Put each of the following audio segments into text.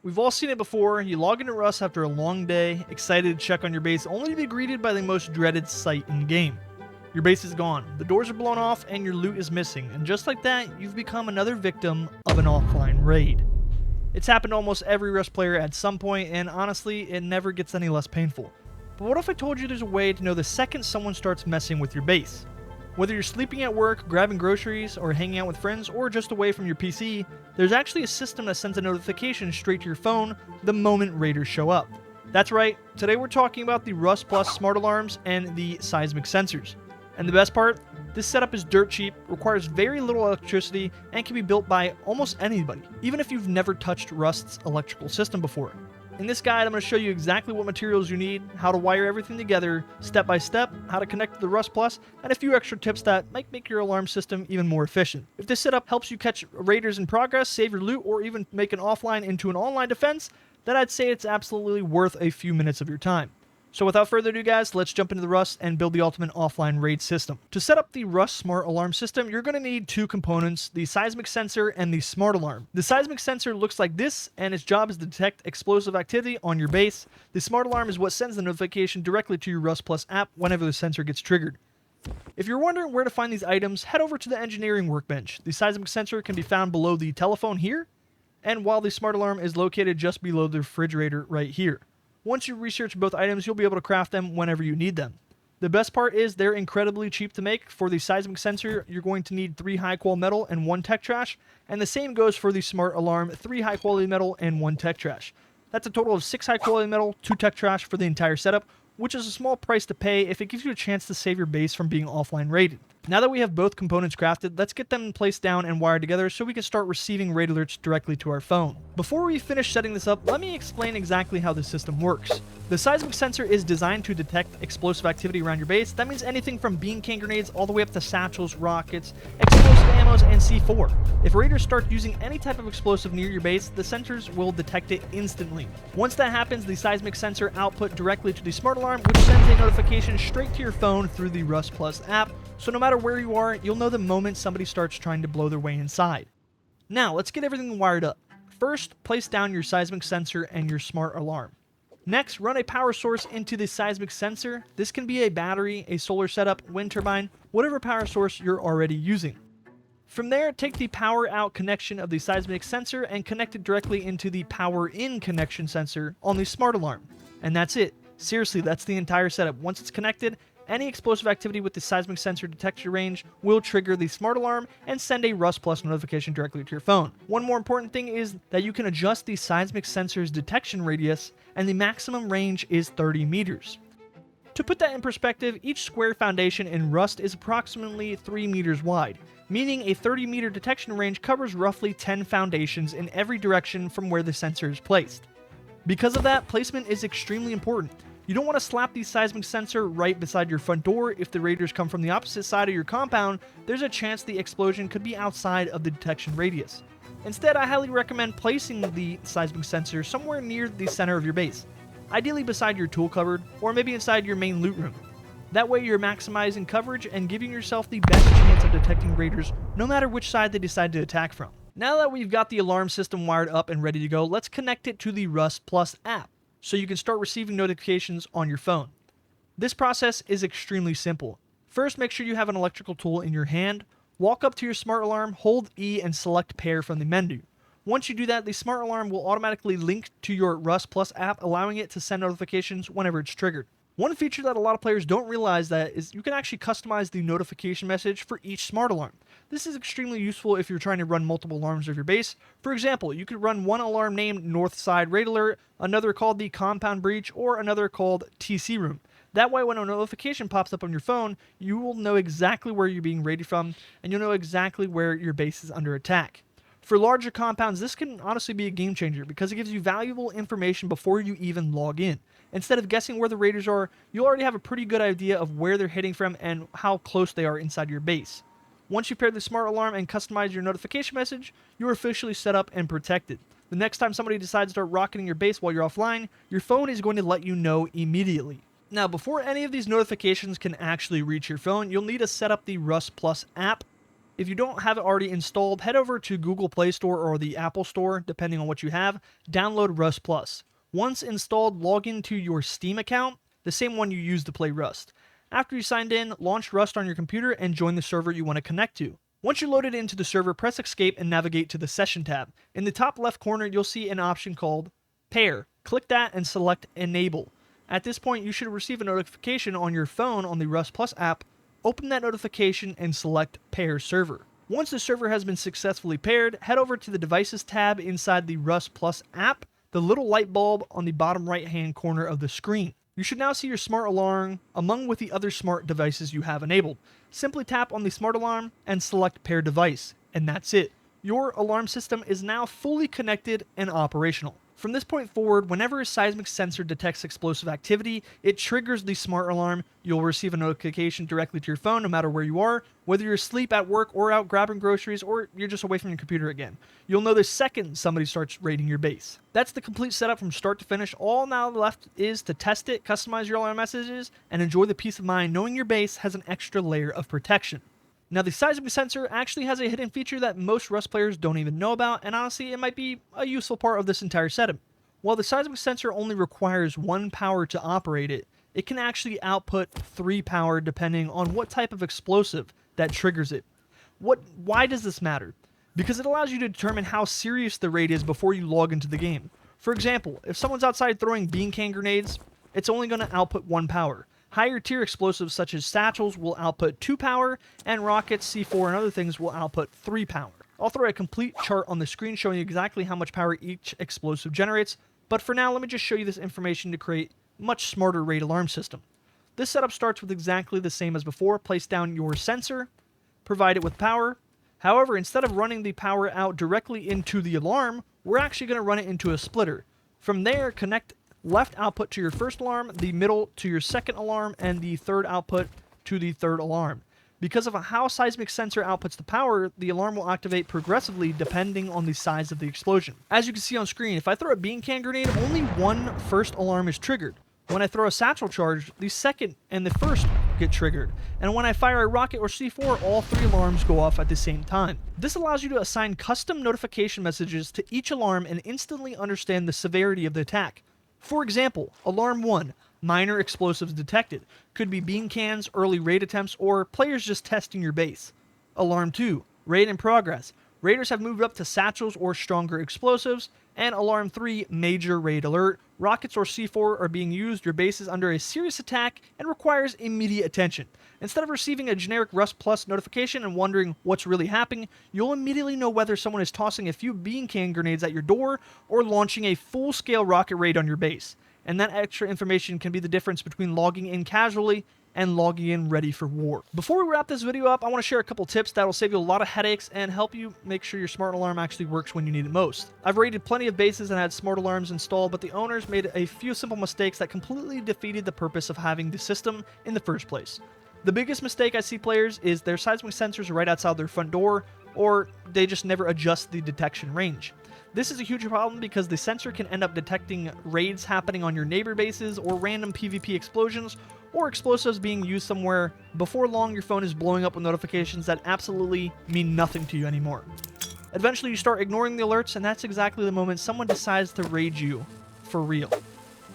We've all seen it before. You log into Rust after a long day, excited to check on your base, only to be greeted by the most dreaded sight in game. Your base is gone, the doors are blown off, and your loot is missing, and just like that, you've become another victim of an offline raid. It's happened to almost every Rust player at some point, and honestly, it never gets any less painful. But what if I told you there's a way to know the second someone starts messing with your base? Whether you're sleeping at work, grabbing groceries, or hanging out with friends, or just away from your PC, there's actually a system that sends a notification straight to your phone the moment raiders show up. That's right, today we're talking about the Rust Plus smart alarms and the seismic sensors. And the best part? This setup is dirt cheap, requires very little electricity, and can be built by almost anybody, even if you've never touched Rust's electrical system before. In this guide, I'm going to show you exactly what materials you need, how to wire everything together, step by step, how to connect to the Rust Plus, and a few extra tips that might make your alarm system even more efficient. If this setup helps you catch raiders in progress, save your loot, or even make an offline into an online defense, then I'd say it's absolutely worth a few minutes of your time. So without further ado guys, let's jump into the Rust and build the ultimate offline raid system. To set up the Rust Smart Alarm system, you're going to need two components, the seismic sensor and the smart alarm. The seismic sensor looks like this, and its job is to detect explosive activity on your base. The smart alarm is what sends the notification directly to your Rust Plus app whenever the sensor gets triggered. If you're wondering where to find these items, head over to the engineering workbench. The seismic sensor can be found below the telephone here, and while the smart alarm is located just below the refrigerator right here. Once you research both items, you'll be able to craft them whenever you need them. The best part is they're incredibly cheap to make. For the seismic sensor, you're going to need 3 high-quality metal and 1 tech trash, and the same goes for the smart alarm, 3 high-quality metal and 1 tech trash. That's a total of 6 high-quality metal, 2 tech trash for the entire setup, which is a small price to pay if it gives you a chance to save your base from being offline raided. Now that we have both components crafted, let's get them placed down and wired together so we can start receiving raid alerts directly to our phone. Before we finish setting this up, let me explain exactly how this system works. The seismic sensor is designed to detect explosive activity around your base. That means anything from bean can grenades all the way up to satchels, rockets, explosive ammos, and C4. If raiders start using any type of explosive near your base, the sensors will detect it instantly. Once that happens, the seismic sensor output directly to the smart alarm, which sends a notification straight to your phone through the Rust Plus app, so no matter where you are, you'll know the moment somebody starts trying to blow their way inside. Now, let's get everything wired up. First, place down your seismic sensor and your smart alarm. Next, run a power source into the seismic sensor. This can be a battery, a solar setup, wind turbine, whatever power source you're already using. From there, take the power out connection of the seismic sensor and connect it directly into the power in connection sensor on the smart alarm. And that's it. Seriously, that's the entire setup. Once it's connected, any explosive activity with the seismic sensor detection range will trigger the smart alarm and send a Rust Plus notification directly to your phone. One more important thing is that you can adjust the seismic sensor's detection radius, and the maximum range is 30 meters. To put that in perspective, each square foundation in Rust is approximately 3 meters wide, meaning a 30-meter detection range covers roughly 10 foundations in every direction from where the sensor is placed. Because of that, placement is extremely important. You don't want to slap the seismic sensor right beside your front door. If the raiders come from the opposite side of your compound, there's a chance the explosion could be outside of the detection radius. Instead, I highly recommend placing the seismic sensor somewhere near the center of your base, ideally beside your tool cupboard, or maybe inside your main loot room. That way you're maximizing coverage and giving yourself the best chance of detecting raiders no matter which side they decide to attack from. Now that we've got the alarm system wired up and ready to go, let's connect it to the Rust Plus app, so you can start receiving notifications on your phone. This process is extremely simple. First, make sure you have an electrical tool in your hand. Walk up to your smart alarm, hold E and select pair from the menu. Once you do that, the smart alarm will automatically link to your Rust Plus app, allowing it to send notifications whenever it's triggered. One feature that a lot of players don't realize that is you can actually customize the notification message for each smart alarm. This is extremely useful if you're trying to run multiple alarms of your base. For example, you could run one alarm named North Side Raid Alert, another called the Compound Breach, or another called TC Room. That way, when a notification pops up on your phone, you will know exactly where you're being raided from, and you'll know exactly where your base is under attack. For larger compounds, this can honestly be a game changer because it gives you valuable information before you even log in. Instead of guessing where the raiders are, you'll already have a pretty good idea of where they're hitting from and how close they are inside your base. Once you pair the smart alarm and customize your notification message, you're officially set up and protected. The next time somebody decides to start rocketing your base while you're offline, your phone is going to let you know immediately. Now, before any of these notifications can actually reach your phone, you'll need to set up the Rust Plus app. If you don't have it already installed, head over to Google Play Store or the Apple Store, depending on what you have, download Rust Plus. Once installed, log into your Steam account, the same one you use to play Rust. After you signed in, launch Rust on your computer and join the server you want to connect to. Once you're loaded into the server, press Escape and navigate to the Session tab. In the top left corner, you'll see an option called Pair. Click that and select Enable. At this point, you should receive a notification on your phone on the Rust Plus app. Open that notification and select Pair Server. Once the server has been successfully paired, head over to the Devices tab inside the Rust Plus app, the little light bulb on the bottom right-hand corner of the screen. You should now see your smart alarm among with the other smart devices you have enabled. Simply tap on the smart alarm and select Pair Device, and that's it. Your alarm system is now fully connected and operational. From this point forward, whenever a seismic sensor detects explosive activity, it triggers the smart alarm. You'll receive a notification directly to your phone no matter where you are, whether you're asleep, at work, or out grabbing groceries, or you're just away from your computer again. You'll know the second somebody starts raiding your base. That's the complete setup from start to finish. All now left is to test it, customize your alarm messages, and enjoy the peace of mind knowing your base has an extra layer of protection. Now, the seismic sensor actually has a hidden feature that most Rust players don't even know about, and honestly, it might be a useful part of this entire setup. While the seismic sensor only requires 1 power to operate it, it can actually output 3 power depending on what type of explosive that triggers it. Why does this matter? Because it allows you to determine how serious the raid is before you log into the game. For example, if someone's outside throwing bean can grenades, it's only going to output 1 power. Higher tier explosives such as satchels will output 2 power, and rockets, C4, and other things will output 3 power. I'll throw a complete chart on the screen showing you exactly how much power each explosive generates, but for now, let me just show you this information to create a much smarter raid alarm system. This setup starts with exactly the same as before. Place down your sensor, provide it with power. However, instead of running the power out directly into the alarm, we're actually going to run it into a splitter. From there, connect left output to your first alarm, the middle to your second alarm, and the third output to the third alarm. Because of how seismic sensor outputs the power, the alarm will activate progressively depending on the size of the explosion. As you can see on screen, if I throw a bean can grenade, only one first alarm is triggered. When I throw a satchel charge, the second and the first get triggered. And when I fire a rocket or C4, all 3 alarms go off at the same time. This allows you to assign custom notification messages to each alarm and instantly understand the severity of the attack. For example, Alarm 1, minor explosives detected. Could be bean cans, early raid attempts, or players just testing your base. Alarm 2, raid in progress. Raiders have moved up to satchels or stronger explosives. And Alarm 3, major raid alert. Rockets or C4 are being used, your base is under a serious attack and requires immediate attention. Instead of receiving a generic Rust Plus notification and wondering what's really happening, you'll immediately know whether someone is tossing a few bean can grenades at your door or launching a full-scale rocket raid on your base. And that extra information can be the difference between logging in casually and logging in ready for war. Before we wrap this video up, I want to share a couple tips that will save you a lot of headaches and help you make sure your smart alarm actually works when you need it most. I've raided plenty of bases and had smart alarms installed, but the owners made a few simple mistakes that completely defeated the purpose of having the system in the first place. The biggest mistake I see players is their seismic sensors right outside their front door, or they just never adjust the detection range. This is a huge problem because the sensor can end up detecting raids happening on your neighbor bases or random PvP explosions or explosives being used somewhere. Before long, your phone is blowing up with notifications that absolutely mean nothing to you anymore. Eventually, you start ignoring the alerts, and that's exactly the moment someone decides to raid you for real.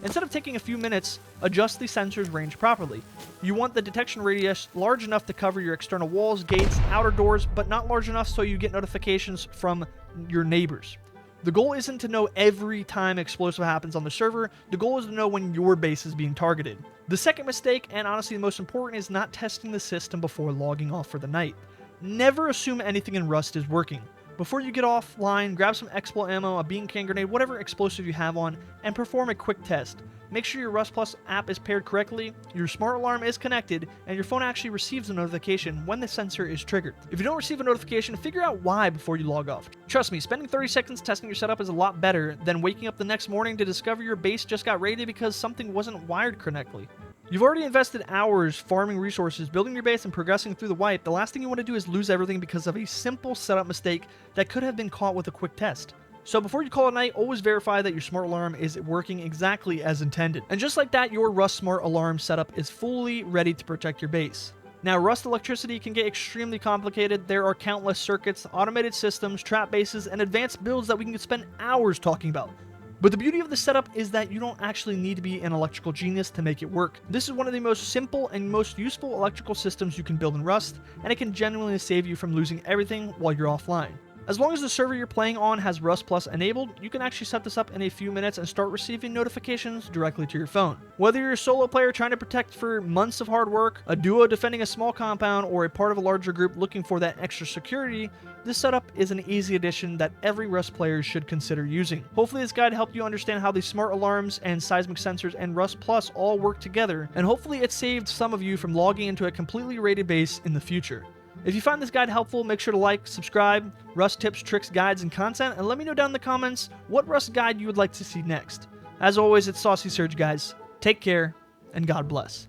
Instead of taking a few minutes, adjust the sensor's range properly. You want the detection radius large enough to cover your external walls, gates, outer doors, but not large enough so you get notifications from your neighbors. The goal isn't to know every time explosive happens on the server, the goal is to know when your base is being targeted. The second mistake, and honestly the most important, is not testing the system before logging off for the night. Never assume anything in Rust is working. Before you get offline, grab some Explo ammo, a bean can grenade, whatever explosive you have on, and perform a quick test. Make sure your Rust Plus app is paired correctly, your smart alarm is connected, and your phone actually receives a notification when the sensor is triggered. If you don't receive a notification, figure out why before you log off. Trust me, spending 30 seconds testing your setup is a lot better than waking up the next morning to discover your base just got raided because something wasn't wired correctly. You've already invested hours farming resources, building your base, and progressing through the wipe. The last thing you want to do is lose everything because of a simple setup mistake that could have been caught with a quick test. So before you call it night, always verify that your smart alarm is working exactly as intended. And just like that, your Rust Smart Alarm setup is fully ready to protect your base. Now, Rust electricity can get extremely complicated. There are countless circuits, automated systems, trap bases, and advanced builds that we can spend hours talking about. But the beauty of the setup is that you don't actually need to be an electrical genius to make it work. This is one of the most simple and most useful electrical systems you can build in Rust, and it can genuinely save you from losing everything while you're offline. As long as the server you're playing on has Rust Plus enabled, you can actually set this up in a few minutes and start receiving notifications directly to your phone. Whether you're a solo player trying to protect for months of hard work, a duo defending a small compound, or a part of a larger group looking for that extra security, this setup is an easy addition that every Rust player should consider using. Hopefully this guide helped you understand how the smart alarms and seismic sensors and Rust Plus all work together, and hopefully it saved some of you from logging into a completely raided base in the future. If you find this guide helpful, make sure to like, subscribe, Rust tips, tricks, guides, and content, and let me know down in the comments what Rust guide you would like to see next. As always, it's Saucy Surge, guys. Take care, and God bless.